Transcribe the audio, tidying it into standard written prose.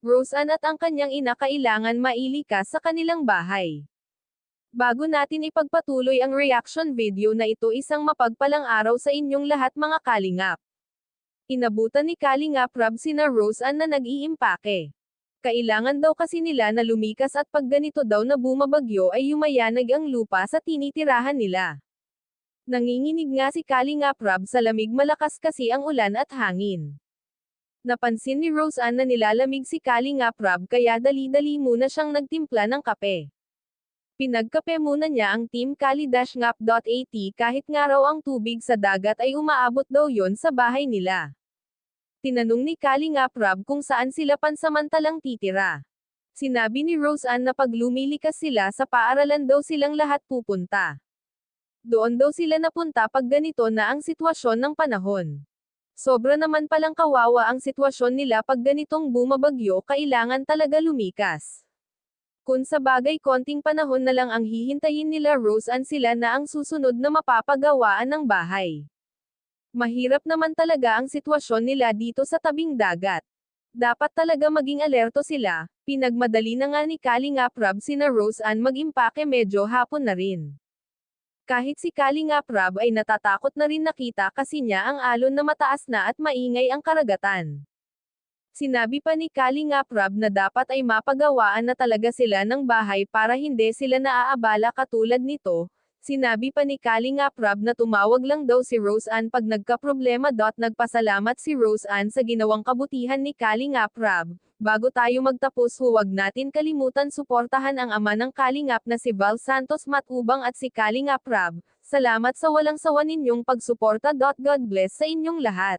Roseanne at ang kanyang ina kailangan mailikas sa kanilang bahay. Bago natin ipagpatuloy ang reaction video na ito, isang mapagpalang araw sa inyong lahat mga kalingap. Inabutan ni Kalingap Rab sina Roseanne na nag-iimpake. Kailangan daw kasi nila na lumikas at pag ganito daw na bumabagyo ay yumayanig ang lupa sa tinitirahan nila. Nanginginig nga si Kalingap Rab sa lamig, malakas kasi ang ulan at hangin. Napansin ni Roseanne na nilalamig si Kalingap Rab kaya dali-dali muna siyang nagtimpla ng kape. Pinagkape muna niya ang Team Kali-Ngap.at kahit nga raw ang tubig sa dagat ay umaabot daw yon sa bahay nila. Tinanong ni Kalingap Rab kung saan sila pansamantalang titira. Sinabi ni Roseanne na pag lumilikas sila sa paaralan daw silang lahat pupunta. Doon daw sila napunta pag ganito na ang sitwasyon ng panahon. Sobra naman palang kawawa ang sitwasyon nila pag ganitong bumabagyo, kailangan talaga lumikas. Kung sa bagay konting panahon na lang ang hihintayin nila Roseanne, sila na ang susunod na mapapagawaan ng bahay. Mahirap naman talaga ang sitwasyon nila dito sa tabing dagat. Dapat talaga maging alerto sila. Pinagmadali na nga ni Kalingap Rab sina Roseanne mag-impake, medyo hapon na rin. Kahit si Kalingap Rab ay natatakot na rin, nakita kasi niya ang alon na mataas na at maingay ang karagatan. Sinabi pa ni Kalingap Rab na dapat ay mapagawaan na talaga sila ng bahay para hindi sila naaabala katulad nito. Sinabi pa ni Kalingap Rab na tumawag lang daw si Roseanne pag nagkaproblema. Nagpasalamat si Roseanne sa ginawang kabutihan ni Kalingap Rab. Bago tayo magtapos, huwag natin kalimutan suportahan ang ama ng Kalingap na si Val Santos Matubang at si Kalingap Rab. Salamat sa walang sawa ninyong pagsuporta. God bless sa inyong lahat.